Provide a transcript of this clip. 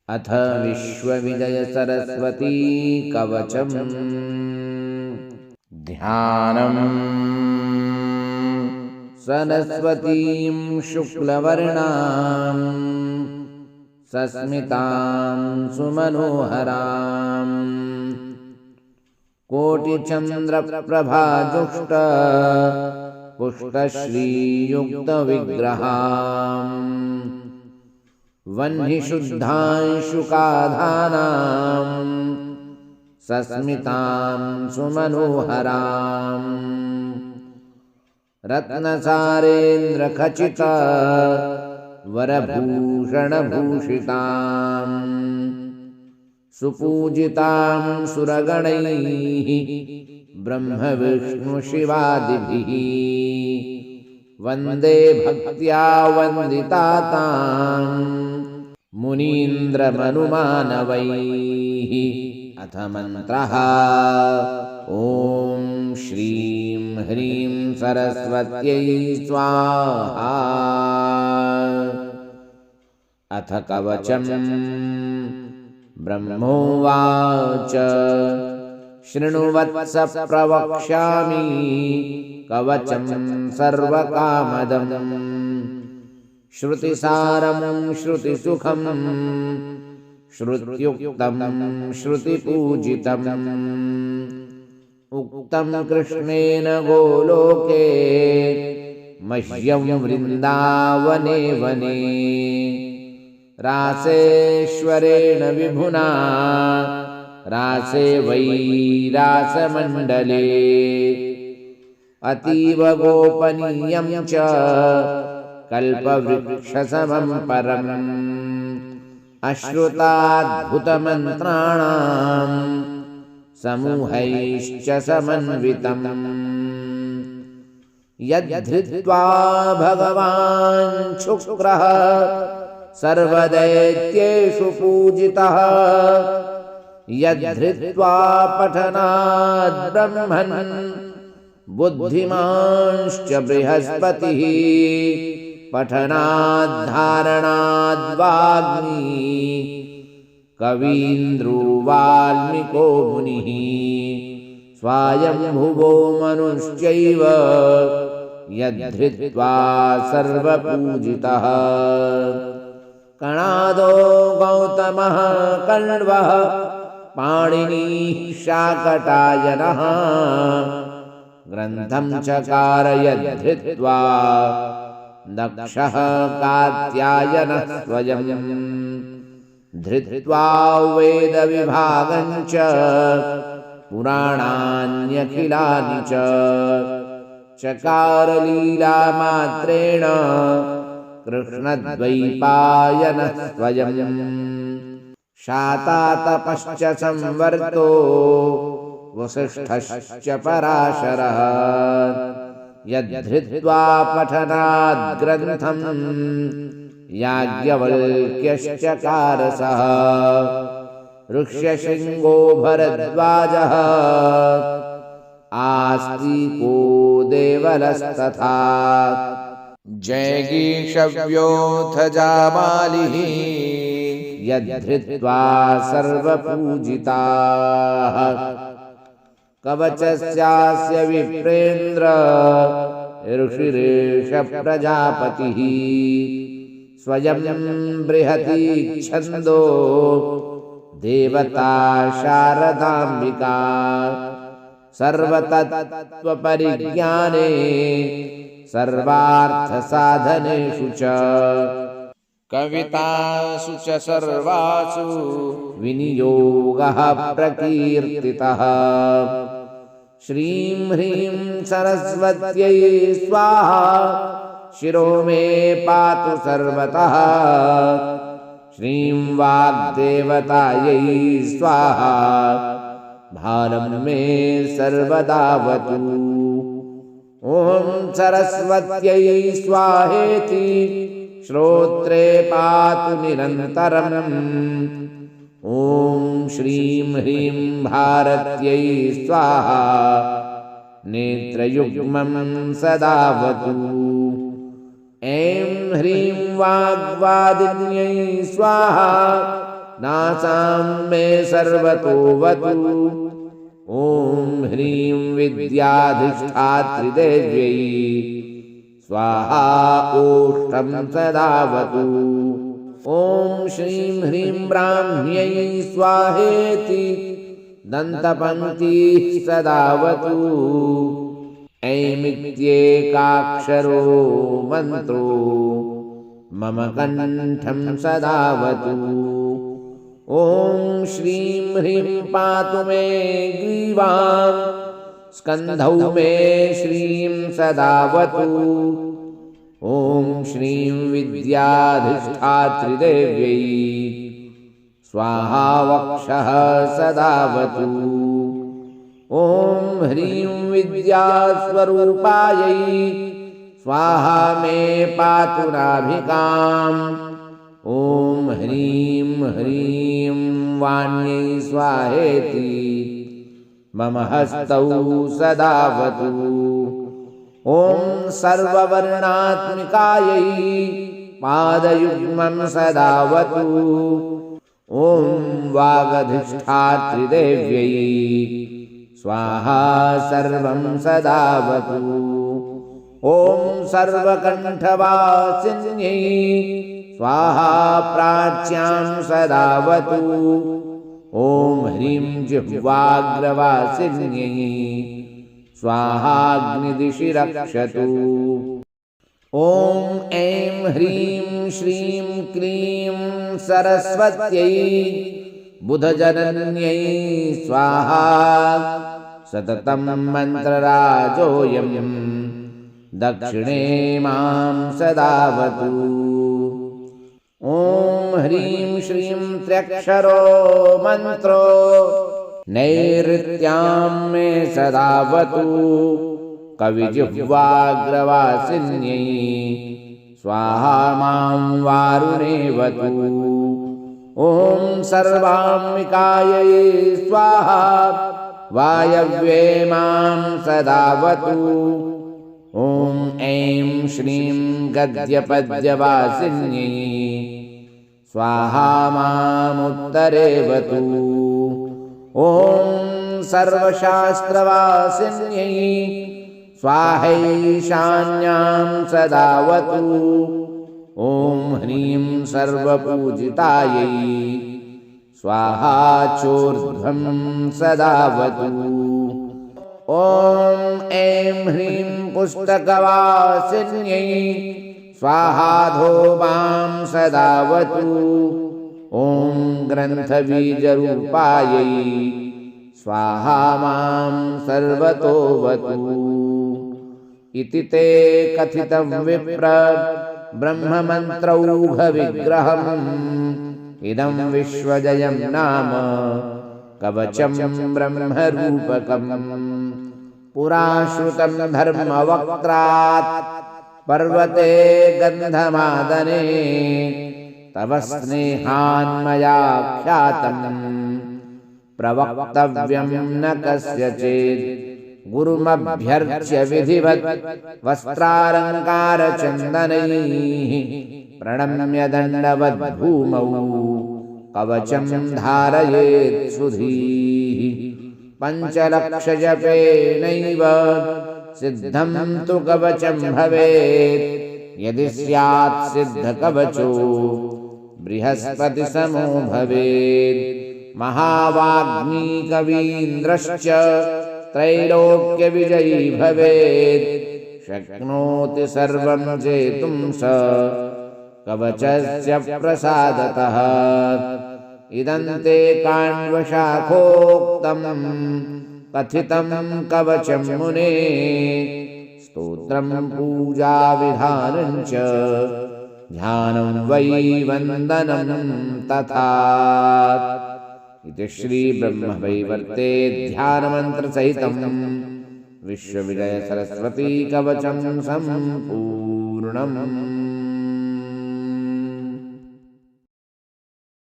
अथ विश्वविजयसरस्वती कवचम् ध्यानम्। सरस्वतीं शुक्लवर्णां सस्मितां सुमनोहरां कोटिचन्द्रप्रभाजुष्ट पुष्टश्रीयुक्तविग्रहाम् वह्निशुद्धांशुकाधानां सस्मितां सुमनोहरां रत्नसारेन्द्रखचित वरभूषणभूषितां सुपूजितां सुरगणैः ब्रह्मविष्णुशिवादिभिः वन्दे भक्त्या वन्दिता तां मुनीन्द्रमनुमानवैः। अथ मन्त्रः। ॐ श्रीं ह्रीं सरस्वत्यै स्वाहा। अथ कवचम्। ब्रह्मोवाच शृणुवत्स प्रवक्ष्यामि कवचं सर्वकामदम् श्रुतिसारं श्रुतिसुखं श्रुत्युक्तं श्रुतिपूजितम् उक्तं कृष्णेन गोलोके मह्यं वृन्दावने वने रासेश्वरेण विभुना रासे वै रासमण्डले अतीव गोपनीयं च कल्पवृक्षसमं परम् अश्रुताद्भुतमन्त्राणां समूहैश्च समन्वितम् यद्धृत्वा भगवान् शुक्रः सर्वदैत्येषु पूजितः यद्धृत्वा पठनाद् ब्रह्मन् बुद्धिमांश्च बृहस्पतिः पठनाद्धारणाद्वाग्मी कवीन्द्रो वाल्मीको मुनिः स्वायम्भुवो मनुश्चैव यद्धृत्वा सर्वपूजितः कणादो गौतमः कण्वः पाणिनिः शाकटायनः ग्रन्थं चकार यद्धृत्वा दक्षः कात्यायनः स्वयं धृत्वा वेदविभागं च पुराणान्यखिलानि च चकार लीलामात्रेण कृष्णद्वैपायनः स्वयं शातातपश्च संवर्तो वसिष्ठश्च पराशरः यद्धृत्वा पठनाद् ग्रन्थं याज्ञवल्क्यश्च कारसः ऋष्यशृङ्गो भरद्वाजः आस्तिको देवलस्तथा जैगीषव्योऽथ जाबालिः यद्धृत्वा सर्वपूजिताः कवचस्यास्य विप्रेन्द्र ऋषिरेष प्रजापतिः स्वयं बृहती छन्दो देवता शारदाम्बिका सर्वतत्त्वपरिज्ञाने सर्वार्थसाधनेषु च कवितासु च सर्वासु विनियोगः प्रकीर्तितः श्रीं ह्रीं सरस्वत्यै स्वाहा शिरो मे पातु सर्वतः श्रीं वाग्देवतायै स्वाहा भारं मे सर्वदावतु ॐ सरस्वत्यै स्वाहेति श्रोत्रे पातु निरन्तरम् ॐ श्रीं ह्रीं भारत्यै स्वाहा नेत्रयुग्मं सदावतु ऐं ह्रीं वाग्वादिन्यै स्वाहा नासां मे सर्वतोऽवतु। ॐ ह्रीं विद्याधिष्ठात्रिदेव्यै स्वाहा ओष्ठं सदावतु। ॐ श्रीं ह्रीं ब्राह्म्यै स्वाहेति दन्तपङ्क्तिः सदावतु। ऐमित्येकाक्षरो मन्त्रो मम कण्ठं सदावतु। ॐ श्रीं ह्रीं पातु मे ग्रीवां स्कन्धौ मे श्रीं सदावतु। ॐ श्रीं विद्याधिष्ठात्रिदेव्यै स्वाहा वक्षः सदावतु। ॐ ह्रीं विद्यास्वरूपायै स्वाहा मे पातु नाभिकाम्। ॐ ह्रीं ह्रीं वाण्यै स्वाहेति मम हस्तौ सदावतु। ॐ सर्ववर्णात्मिकायै पादयुग्मं सदावतु। ॐ वागधिष्ठात्रिदेव्यै स्वाहा सर्वं सदावतु। ॐ सर्वकण्ठवासिन्यै स्वाहा प्राच्यां सदावतु। ॐ ह्रीं जिह्वाग्रवासिन्यै स्वाहाग्निदिशि रक्षतु। ॐ ऐं ह्रीं श्रीं क्लीं सरस्वत्यै बुधजनन्यै स्वाहा। सततं मन्त्रराजोऽयं दक्षिणे मां सदावतु। ॐ ह्रीं श्रीं त्र्यक्षरो मन्त्रो नैऋत्यां मे सदावतु। कविजिह्वाग्रवासिन्यै स्वाहा मां वारुणेवतु। ॐ सर्वाम्बिकायै स्वाहा वायव्ये मां सदावतु। ॐ ऐं श्रीं गद्यपद्यवासिन्यै स्वाहा मामुत्तरेवतु। ॐ सर्वशास्त्रवासिन्यै स्वाहैशान्यां सदावतु। ॐ ह्रीं सर्वपूजितायै स्वाहा चोर्ध्वं सदावतु। ॐ ऐं ह्रीं पुस्तकवासिन्यै स्वाहाधो मां सदावतु। ॐ ग्रन्थबीजरूपायै स्वाहा मां सर्वतोऽवतु। इति ते कथितं विप्र ब्रह्ममन्त्रौघविग्रहम् इदं विश्वजयं नाम कवचं ब्रह्मरूपकम्। पुरा श्रुतं धर्मवक्त्रात् पर्वते गन्धमादने तव स्नेहान्मया ख्यातम् प्रवक्तव्यं न कस्यचित्। गुरुमभ्यर्च्य विधिवत् वस्त्रालङ्कारचन्दनैः प्रणम्य दण्डवद्भूमौ कवचं धारयेत् सुधीः। पञ्चलक्षजपेनैव सिद्धं तु कवचं भवेत् यदि स्यात् सिद्धकवचो बृहस्पतिसमो भवेत्। महावाग्मी कवीन्द्रश्च त्रैलोक्यविजयी भवेत् शक्नोति सर्वं जेतुं स कवचस्य प्रसादतः। इदन्ते काण्वशाखोक्तं कथितं कवचं मुने स्तोत्रं पूजाविधानं च ध्यानं वै वन्दनं तथा। इति श्रीब्रह्मवैवर्ते ध्यानमन्त्रसहितं विश्वविजय सरस्वती कवचं सम्पूर्णम्।